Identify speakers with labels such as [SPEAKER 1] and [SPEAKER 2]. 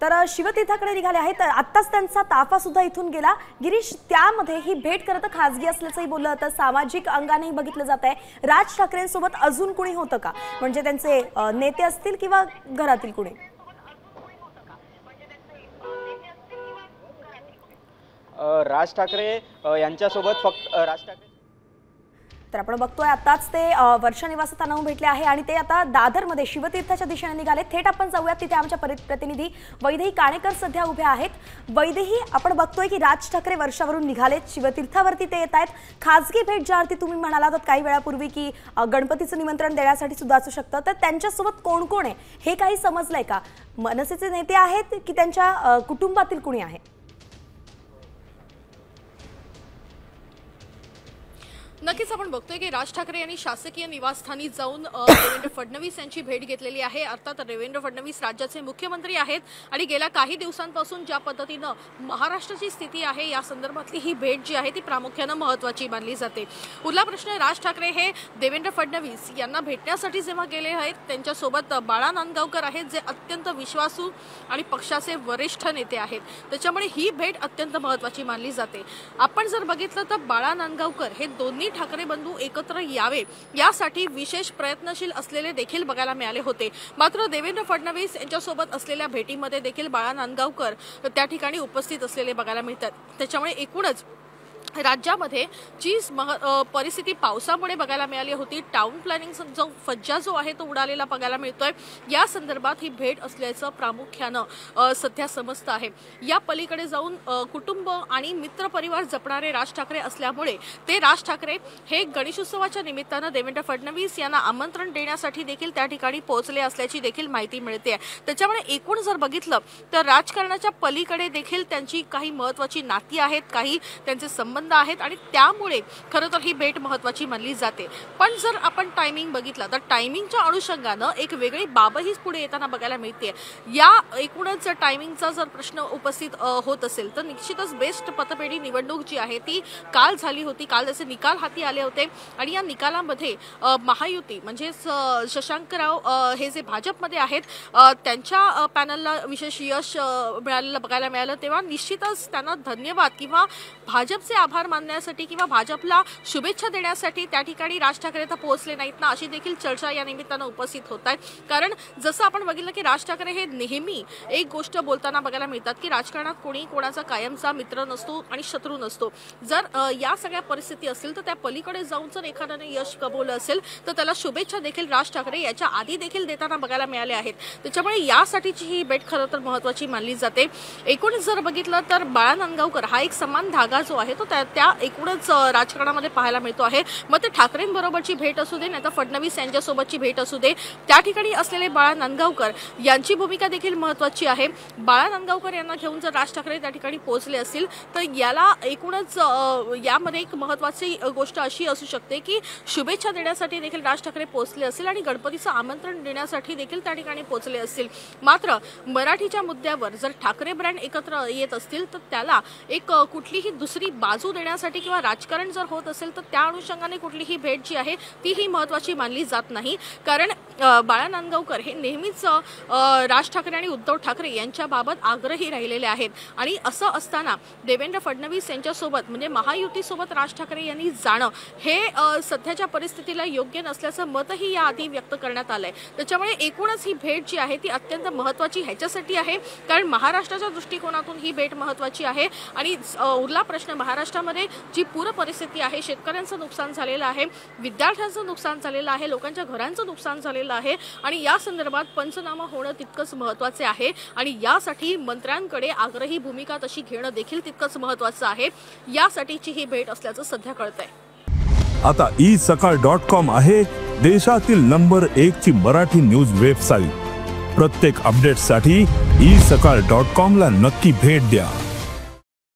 [SPEAKER 1] तर शिवतीर्थाकडे निघाले आहेत। आत्ताच त्यांचा ताफा सुद्धा इथून गेला। गिरीश, त्यामध्ये ही भेट करत खासगी असल्याचंही बोललं होतं, सामाजिक अंगानेही बघितलं जात आहे। राज ठाकरेंसोबत अजून कोणी होतं का, म्हणजे त्यांचे नेते असतील किंवा घरातील कोणी?
[SPEAKER 2] राज ठाकरे यांच्यासोबत फक्त राज ठाकरे
[SPEAKER 1] तर आपण बघतोय आताच ते वर्षा निवासस्थानाहून भेटले आहे आणि ते आता दादरमध्ये शिवतीर्थाच्या दिशेने निघाले। थेट आपण जाऊयात तिथे आमच्या प्रतिनिधी वैदेही काणेकर सध्या उभे आहेत। वैदेही, आपण बघतोय की राज ठाकरे वर्षावरून निघालेत, शिवतीर्थावरती ते येत आहेत। खासगी भेट ज्यावरती तुम्ही म्हणालात काही वेळापूर्वी की गणपतीचं निमंत्रण देण्यासाठी सुद्धा असू शकतं, तर त्यांच्यासोबत कोण कोण आहे हे काही समजलंय का? मनसेचे नेते आहेत की त्यांच्या कुटुंबातील कोणी आहे?
[SPEAKER 3] नक्कीच आपण बघतोय की राज ठाकरे यांनी शासकीय निवासस्थानी जाऊन देवेंद्र फडणवीस यांची भेट घेतलेली आहे। अर्थात देवेंद्र फडणवीस राज्याचे मुख्यमंत्री आहेत आणि गेल्या काही दिवसांपासून ज्या पद्धतीने महाराष्ट्राची स्थिती आहे या संदर्भातली ही भेट जी आहे ती प्रामुख्याने महत्त्वाची मानली जाते। उरला प्रश्न, राज ठाकरे हे देवेंद्र फडणवीस यांना भेटण्यासाठी जेव्हा गेले आहेत त्यांच्यासोबत बाळा नांदगावकर आहेत, जे अत्यंत विश्वासू आणि पक्षाचे वरिष्ठ नेते आहेत, त्याच्यामुळे ही भेट अत्यंत महत्त्वाची मानली जाते। आपण जर बघितलं तर बाळा नांदगावकर हे दोन्ही ठाकरे बंधू एकत्र यावे यासाठी विशेष प्रयत्नशील असलेले देखील बघायला मिळाले होते। मात्र देवेंद्र फडणवीस यांच्यासोबत असलेल्या भेटीमध्ये देखील बाळा नांदगावकर त्या ठिकाणी उपस्थित असलेले बघायला मिळतात। त्याच्यामुळे एकूणच राज्यामध्ये जी परिस्थिती पावसामुळे बघायला मिळाली होती, टाउन प्लॅनिंग जो फज्जा जो आहे तो उडालेला बघायला मिळतोय, या संदर्भात ही भेट असल्याचं प्रामुख्यानं सध्या समजतं आहे। या पलीकडे जाऊन कुटुंब आणि मित्र परिवार जपणारे राज ठाकरे असल्यामुळे ते राज ठाकरे हे गणेशोत्सवाच्या निमित्तानं देवेंद्र फडणवीस यांना आमंत्रण देण्यासाठी देखील त्या ठिकाणी पोहोचले असल्याची देखील माहिती मिळते। त्याच्यामुळे एकूण जर बघितलं तर राजकारणाच्या पलीकडे देखील त्यांची काही महत्त्वाची नाती आहेत, काही त्यांचे संबंध आहेत आणि त्यामुळे खरं तर ही भेट महत्त्वाची मानली जाते। पण जर आपण टायमिंग बघितला तर टायमिंगच्या अनुषंगानं एक वेगळी बाबही पुढे येताना बघायला मिळते। या एकूणच टायमिंगचा जर प्रश्न उपस्थित होत असेल तर निश्चितच बेस्ट पतपेढी निवडणूक जी आहे ती काल झाली होती, काल त्याचे निकाल हाती आले होते आणि या निकालामध्ये महायुती म्हणजे शशांकराव हे जे भाजपमध्ये आहेत त्यांच्या पॅनलला विशेष यश मिळालेलं बघायला मिळालं। तेव्हा निश्चितच त्यांना धन्यवाद किंवा भाजपचे आभार मानण्यासाठी किंवा भाजपला शुभेच्छा देण्यासाठी त्या ठिकाणी राज ठाकरे तर पोहोचले नाहीत ना, अशी देखील चर्चा या निमित्तानं उपस्थित होत आहे। कारण जसं आपण बघितलं की राज ठाकरे हे नेहमी एक गोष्ट बोलताना बघायला मिळतात की राजकारणात कोणी कोणाचा कायमचा मित्र नसतो आणि शत्रू नसतो। जर या सगळ्या परिस्थिती असेल तर त्या पलीकडे जाऊन जर एखाद्याने यश कमवलं असेल तर त्याला शुभेच्छा देखील राज ठाकरे याच्या आधी देखील देताना बघायला मिळाले आहेत। त्याच्यामुळे यासाठीची ही भेट खरं तर महत्त्वाची मानली जाते। एकूण जर बघितलं तर बाळा नांदगावकर हा एक समान धागा जो आहे तो त्या एकूणच राजकारणामध्ये पाहायला मिळतो आहे। मग ते ठाकरेंबरोबरची भेट असू दे नाही तर फडणवीस यांच्यासोबतची भेट असू दे, त्या ठिकाणी असलेले बाळा नांदगावकर यांची भूमिका देखील महत्त्वाची आहे। बाळा नांदगावकर यांना घेऊन जर राज ठाकरे त्या ठिकाणी पोहोचले असतील तर याला एकूणच यामध्ये एक महत्त्वाची गोष्ट अशी असू शकते की शुभेच्छा देण्यासाठी देखील राज ठाकरे पोहोचले असतील आणि गणपतीचं आमंत्रण देण्यासाठी देखील त्या ठिकाणी पोहोचले असतील। मात्र मराठीच्या मुद्द्यावर जर ठाकरे ब्रँड एकत्र येत असतील तर त्याला एक कुठलीही दुसरी बाजू देण्यासाठी किंवा राजकारण जर होत असेल तर त्या अनुषंगाने कुठलीही भेट जी आहे ती ही महत्त्वाची मानली जात नाही। कारण बाळा नांदगावकर हे नेहमीच राज ठाकरे आणि उद्धव ठाकरे यांच्याबाबत आग्रही राहिलेले आहेत आणि असं असताना देवेंद्र फडणवीस यांच्यासोबत म्हणजे महायुतीसोबत राज ठाकरे यांनी जाणं हे सध्याच्या परिस्थितीला योग्य नसल्याचं मतही याआधी व्यक्त करण्यात आलंय। त्याच्यामुळे एकूणच ही भेट जी आहे ती अत्यंत महत्त्वाची ह्याच्यासाठी आहे कारण महाराष्ट्राच्या दृष्टिकोनातून ही भेट महत्त्वाची आहे। आणि उरला प्रश्न, महाराष्ट्रामध्ये जी पूर परिस्थिती आहे, शेतकऱ्यांचं नुकसान झालेलं आहे, विद्यार्थ्यांचं नुकसान झालेलं आहे, लोकांच्या घरांचं नुकसान झालेलं आहे आणि या संदर्भात पंचनामा होणं तितकंच महत्त्वाचे आहे आणि यासाठी मंत्र्यांकडे आग्रही भूमिका तशी घेणं देखील तितकंच महत्त्वाचं आहे। यासाठीची ही भेट असल्याचं सध्या कळतंय।
[SPEAKER 4] आता isakal.com आहे देशातील नंबर 1 ची मराठी न्यूज वेबसाईट। प्रत्येक अपडेटसाठी isakal.com ला नक्की भेट द्या।